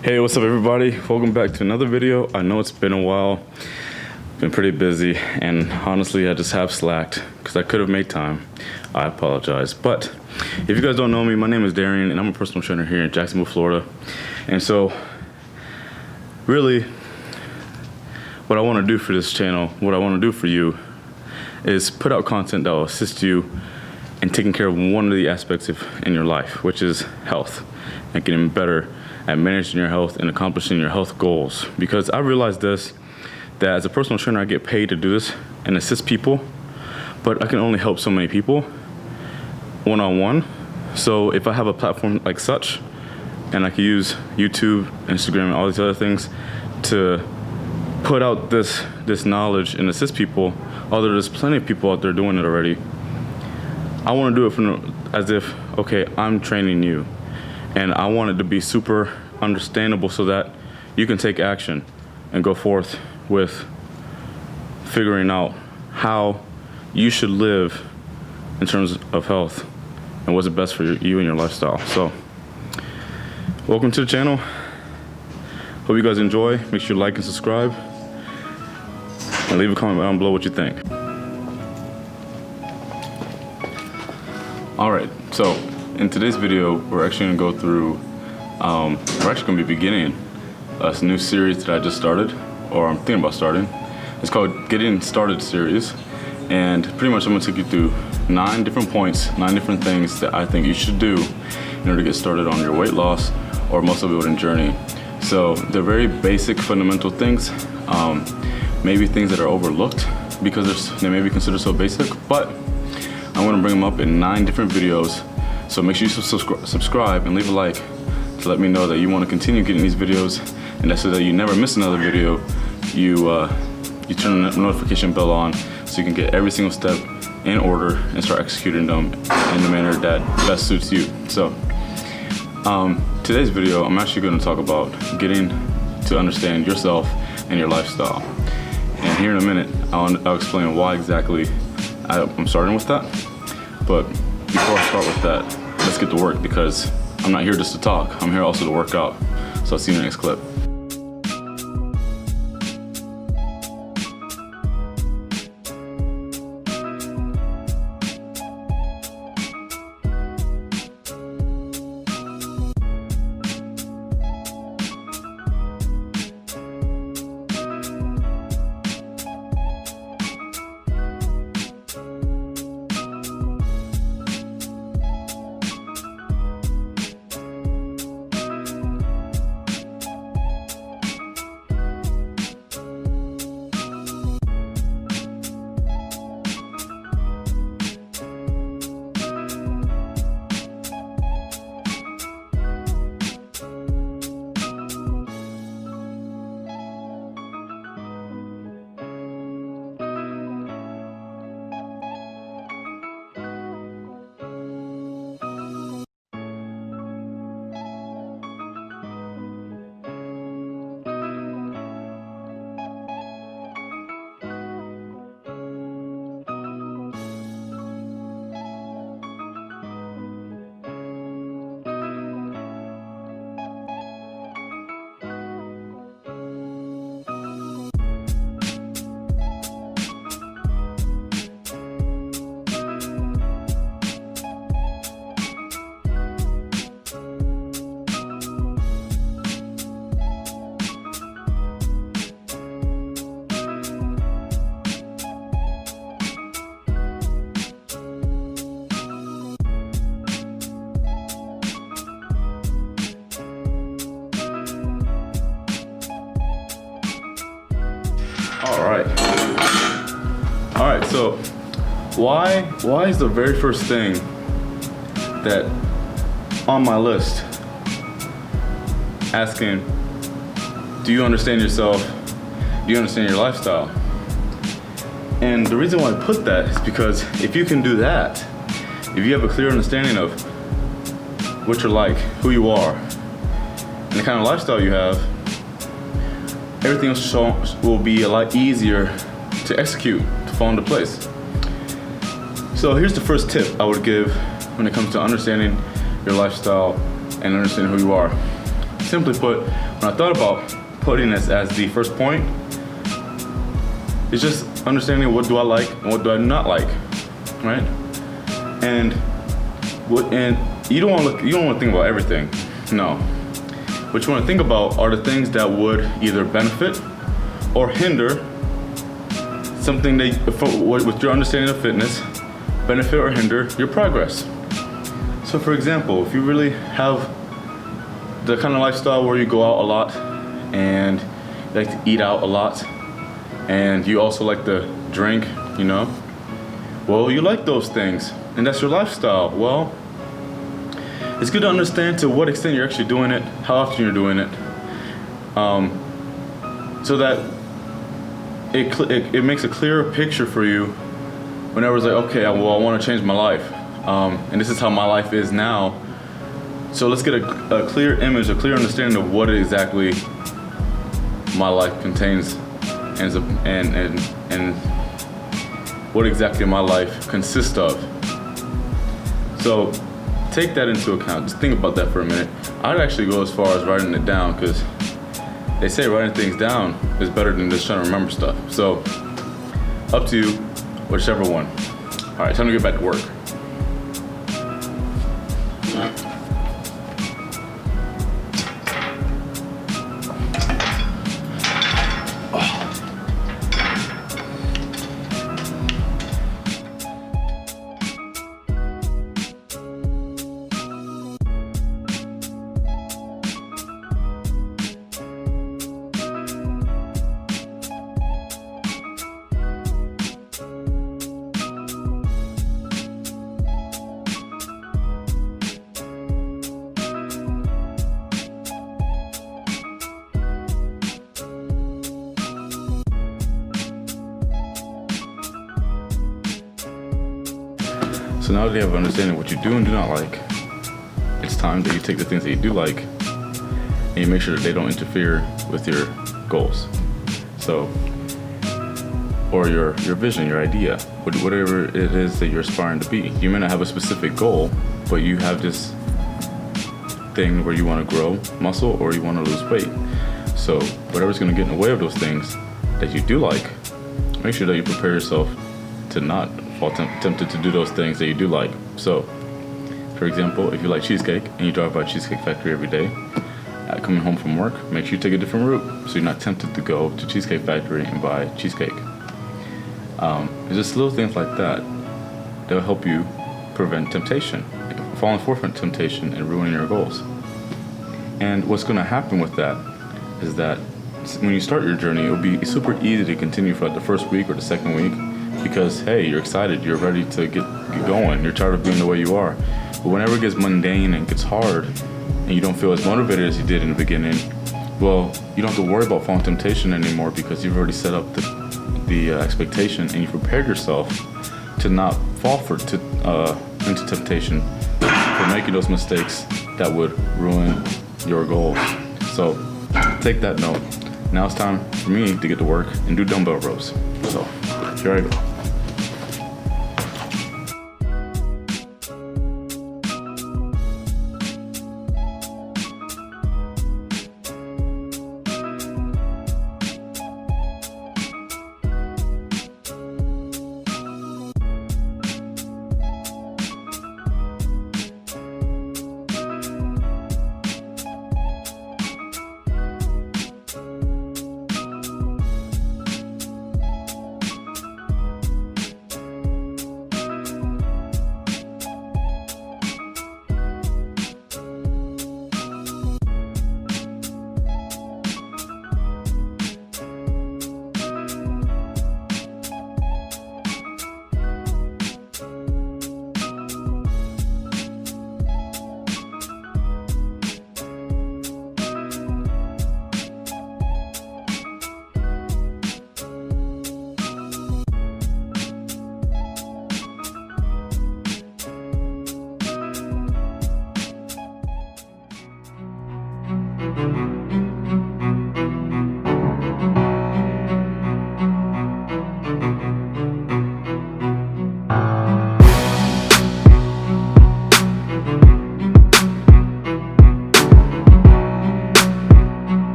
Hey, what's up everybody? Welcome back to another video. I know it's been a while, been pretty busy, and honestly I just have slacked because I could have made time. I apologize. But if you guys don't know me, my name is Darian and I'm a personal trainer here in Jacksonville, Florida. And so really what I want to do for this channel, what I want to do for you is put out content that will assist you in taking care of one of the aspects in your life, which is health, and getting better at managing your health and accomplishing your health goals. Because I realized this, that as a personal trainer I get paid to do this and assist people, but I can only help so many people one-on-one. So if I have a platform like such, and I can use YouTube, Instagram, and all these other things to put out this knowledge and assist people, although there's plenty of people out there doing it already, I want to do it as if, okay, I'm training you. And I want it to be super understandable so that you can take action and go forth with figuring out how you should live in terms of health and what's the best for you and your lifestyle. So, welcome to the channel. Hope you guys enjoy. Make sure you like and subscribe. And leave a comment down below what you think. Alright, so in today's video, we're actually going to go through, we're actually going to be beginning a new series that I just started, or I'm thinking about starting. It's called Getting Started series, and pretty much I'm going to take you through 9 different points, 9 different things that I think you should do in order to get started on your weight loss or muscle building journey. So they're very basic, fundamental things, maybe things that are overlooked because they may be considered so basic, but I'm going to bring them up in 9 different videos. So make sure you subscribe and leave a like to let me know that you want to continue getting these videos, and that's so that you never miss another video. You turn the notification bell on so you can get every single step in order and start executing them in the manner that best suits you. So today's video, I'm actually going to talk about getting to understand yourself and your lifestyle. And here in a minute, I'll explain why exactly I'm starting with that. But before I start with that, let's get to work, because I'm not here just to talk. I'm here also to work out. So I'll see you in the next clip. All right, so why is the very first thing that on my list asking, do you understand yourself? Do you understand your lifestyle? And the reason why I put that is because if you can do that, if you have a clear understanding of what you're like, who you are, and the kind of lifestyle you have, everything else will be a lot easier to execute, to fall into place. So here's the first tip I would give when it comes to understanding your lifestyle and understanding who you are. simply put, when I thought about putting this as the first point, it's just understanding what do I like and what do I not like, right? And you don't want to think about everything, no. What you want to think about are the things that would either benefit or hinder something that, with your understanding of fitness, benefit or hinder your progress. So for example, if you really have the kind of lifestyle where you go out a lot and you like to eat out a lot and you also like to drink, you know, well, you like those things and that's your lifestyle. Well, it's good to understand to what extent you're actually doing it, how often you're doing it, so that it makes a clearer picture for you whenever it's like, okay, well, I want to change my life, and this is how my life is now. So let's get a clear image, a clear understanding of what exactly my life contains, and what exactly my life consists of. So take that into account. Just think about that for a minute. I'd actually go as far as writing it down, because they say writing things down is better than just trying to remember stuff. So up to you, whichever one. All right, time to get back to work. So now that you have an understanding of what you do and do not like, it's time that you take the things that you do like and you make sure that they don't interfere with your goals. So, or your vision, your idea, whatever it is that you're aspiring to be. You may not have a specific goal, but you have this thing where you want to grow muscle or you want to lose weight. So whatever's going to get in the way of those things that you do like, make sure that you prepare yourself to not fall tempted to do those things that you do like. So, for example, if you like cheesecake and you drive by Cheesecake Factory every day, coming home from work, make sure you take a different route so you're not tempted to go to Cheesecake Factory and buy cheesecake. It's just little things like that that will help you prevent temptation, falling forward from temptation and ruining your goals. And what's going to happen with that is that when you start your journey, it'll be super easy to continue for like the first week or the second week, because hey, you're excited, you're ready to get going, you're tired of being the way you are. But whenever it gets mundane and gets hard and you don't feel as motivated as you did in the beginning, well, you don't have to worry about falling temptation anymore, because you've already set up the expectation and you prepared yourself to not fall into temptation, for making those mistakes that would ruin your goals. So take that note. Now it's time for me to get to work and do dumbbell rows. So here I go.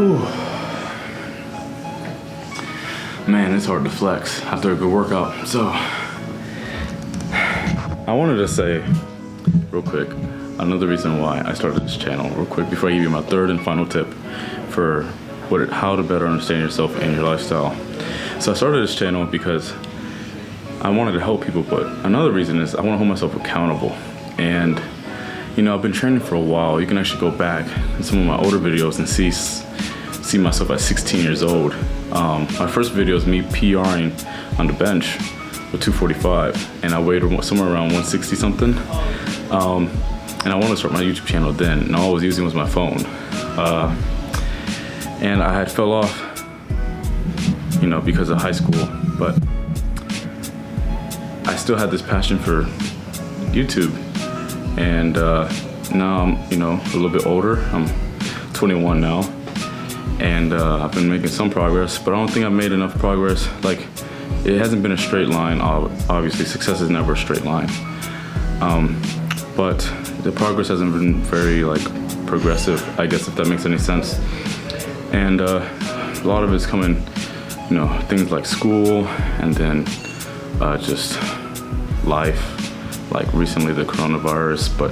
Whew. Man, it's hard to flex after a good workout. So, I wanted to say real quick, another reason why I started this channel real quick before I give you my third and final tip for how to better understand yourself and your lifestyle. So I started this channel because I wanted to help people, but another reason is I want to hold myself accountable. And you know, I've been training for a while. You can actually go back in some of my older videos and see myself at 16 years old. My first video is me PRing on the bench with 245, and I weighed somewhere around 160 something. And I wanted to start my YouTube channel then, and all I was using was my phone. And I had fell off, you know, because of high school, but I still had this passion for YouTube. And now I'm, you know, a little bit older. I'm 21 now, and I've been making some progress, but I don't think I've made enough progress. Like, it hasn't been a straight line. Obviously, success is never a straight line. But the progress hasn't been very like progressive, I guess, if that makes any sense. And a lot of it's coming, you know, things like school, and then just life. Like recently the coronavirus, but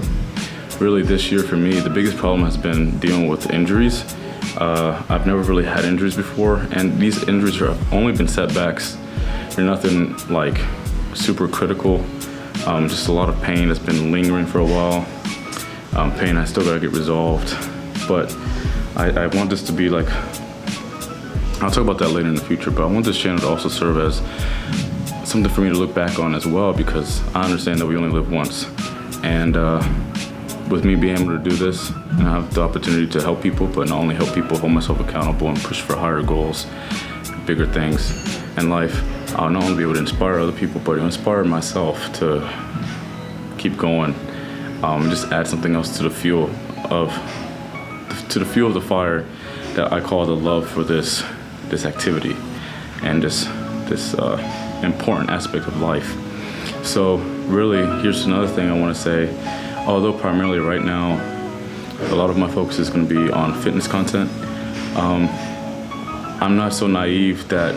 really this year for me, the biggest problem has been dealing with injuries. I've never really had injuries before, and these injuries have only been setbacks. They're nothing like super critical, just a lot of pain that's been lingering for a while. Pain I still gotta get resolved, but I want this to be like, I'll talk about that later in the future, but I want this channel to also serve as something for me to look back on as well, because I understand that we only live once. And with me being able to do this, and I have the opportunity to help people, but not only help people, hold myself accountable and push for higher goals, bigger things in life, I'll not only be able to inspire other people, but inspire myself to keep going, just add something else to the fuel of the fire that I call the love for this activity and this important aspect of life. So really, here's another thing I want to say. Although primarily right now a lot of my focus is going to be on fitness content, I'm not so naive that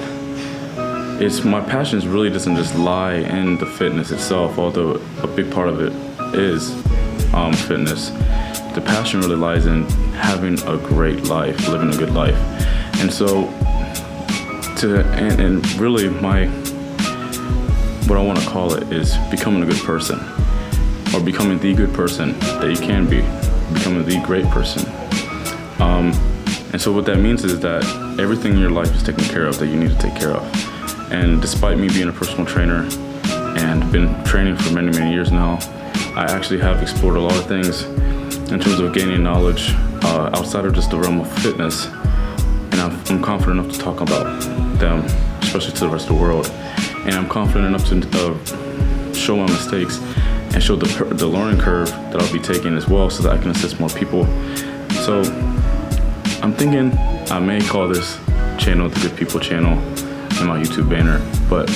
my passion really doesn't just lie in the fitness itself, although a big part of it is fitness. The passion really lies in having a great life, living a good life. And so and really what I want to call it is becoming a good person, or becoming the good person that you can be, becoming the great person. And so what that means is that everything in your life is taken care of that you need to take care of. And despite me being a personal trainer and been training for many, many years now, I actually have explored a lot of things in terms of gaining knowledge outside of just the realm of fitness. And I'm confident enough to talk about them, especially to the rest of the world. And I'm confident enough to show my mistakes and show the learning curve that I'll be taking as well, so that I can assist more people. So I'm thinking I may call this channel the Good People channel in my YouTube banner, but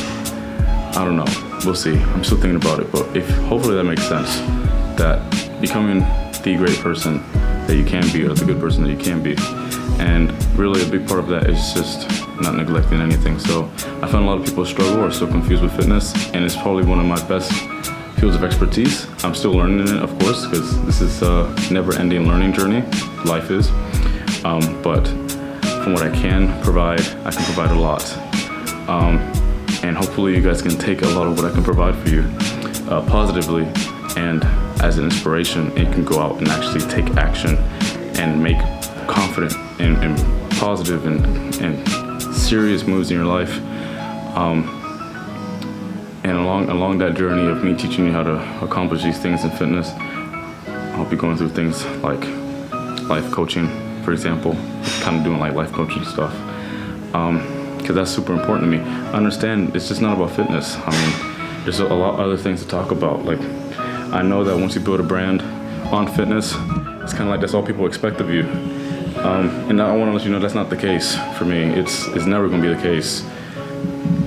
I don't know. We'll see. I'm still thinking about it, but hopefully that makes sense, that becoming the great person that you can be, or the good person that you can be. And really a big part of that is just not neglecting anything. So I found a lot of people struggle or are still confused with fitness, and it's probably one of my best fields of expertise. I'm still learning it, of course, because this is a never-ending learning journey. Life is. But from what I can provide a lot. And hopefully you guys can take a lot of what I can provide for you positively and as an inspiration, and you can go out and actually take action and make confident and positive and serious moves in your life. And along that journey of me teaching you how to accomplish these things in fitness, I'll be going through things like life coaching, for example, kind of doing like life coaching stuff, because that's super important to me. I understand it's just not about fitness. I mean, there's a lot of other things to talk about. Like, I know that once you build a brand on fitness, it's kind of like that's all people expect of you. And I want to let you know that's not the case for me. It's never going to be the case.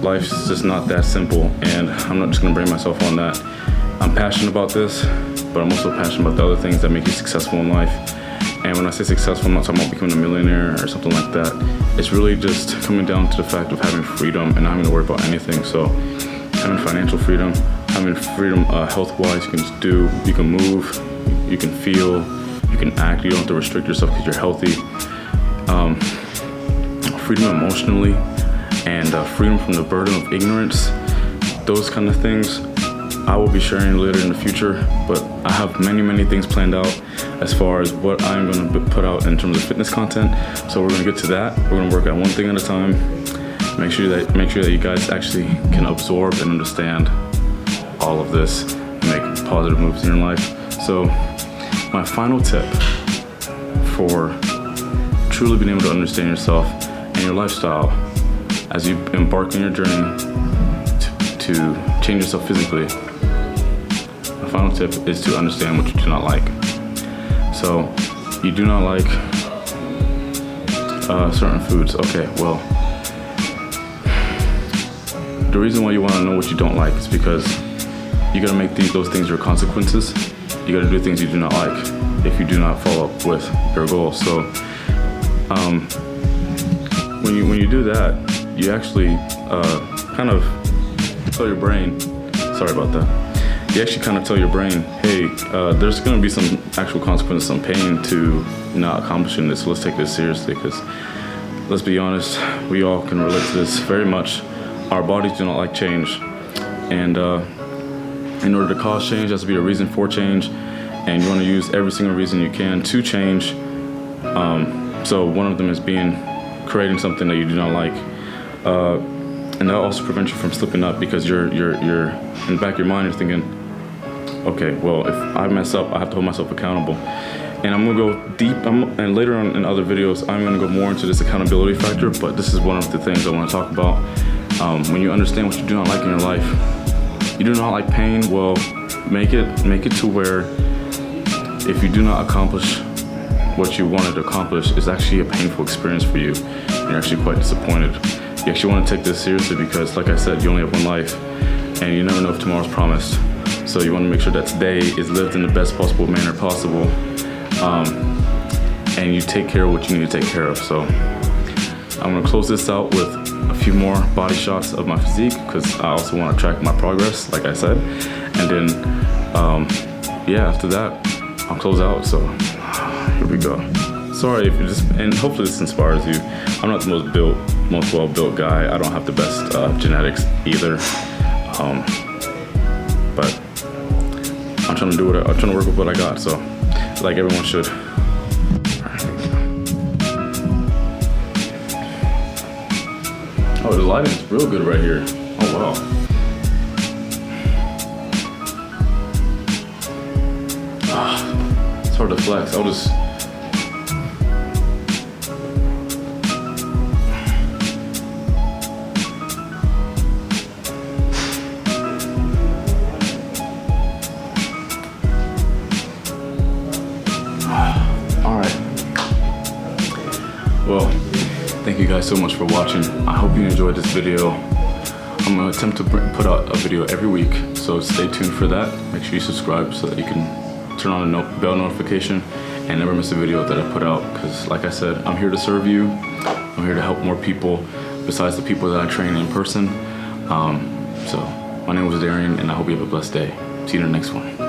Life's just not that simple, and I'm not just going to blame myself on that. I'm passionate about this, but I'm also passionate about the other things that make you successful in life. And when I say successful, I'm not talking about becoming a millionaire or something like that. It's really just coming down to the fact of having freedom and not having to worry about anything. So having financial freedom, having freedom health-wise, you can just do, you can move, you can feel, you can act, you don't have to restrict yourself because you're healthy. Freedom emotionally, and freedom from the burden of ignorance. Those kind of things I will be sharing later in the future, but I have many things planned out as far as what I'm going to put out in terms of fitness content. So we're going to get to that. We're going to work on one thing at a time. Make sure that you guys actually can absorb and understand all of this and make positive moves in your life. So my final tip for truly being able to understand yourself and your lifestyle as you embark on your journey to change yourself physically, my final tip is to understand what you do not like. So you do not like certain foods. Okay, well, the reason why you want to know what you don't like is because you got to make those things your consequences. You got to do things you do not like if you do not follow up with your goals. So when you do that, you actually kind of tell your brain, sorry about that, you actually kind of tell your brain, hey, there's going to be some actual consequences, some pain to not accomplishing this. So let's take this seriously, because let's be honest, we all can relate to this very much. Our bodies do not like change, and in order to cause change, there has to be a reason for change, and you want to use every single reason you can to change. So one of them is creating something that you do not like, and that also prevents you from slipping up, because you're in the back of your mind, you're thinking, okay, well, if I mess up, I have to hold myself accountable. And I'm gonna go deep, and later on in other videos, I'm gonna go more into this accountability factor, but this is one of the things I want to talk about. When you understand what you do not like in your life, you do not like pain, well, make it to where if you do not accomplish what you wanted to accomplish, it's actually a painful experience for you. You're actually quite disappointed. You actually want to take this seriously, because like I said, you only have one life, and you never know if tomorrow's promised. So you want to make sure that today is lived in the best possible manner possible, and you take care of what you need to take care of. So I'm going to close this out with a few more body shots of my physique, because I also want to track my progress, like I said. And then, yeah, after that, I'll close out. So here we go. Sorry if you and hopefully this inspires you. I'm not the most well-built guy. I don't have the best genetics either. But I'm trying to I'm trying to work with what I got. So, like everyone should. Oh, the lighting's real good right here. Oh wow. It's hard to flex. I'll just. Well, thank you guys so much for watching. I hope you enjoyed this video. I'm gonna attempt to put out a video every week, so stay tuned for that. Make sure you subscribe so that you can turn on the bell notification and never miss a video that I put out, because like I said, I'm here to serve you. I'm here to help more people besides the people that I train in person. So my name was Darian, and I hope you have a blessed day. See you in the next one.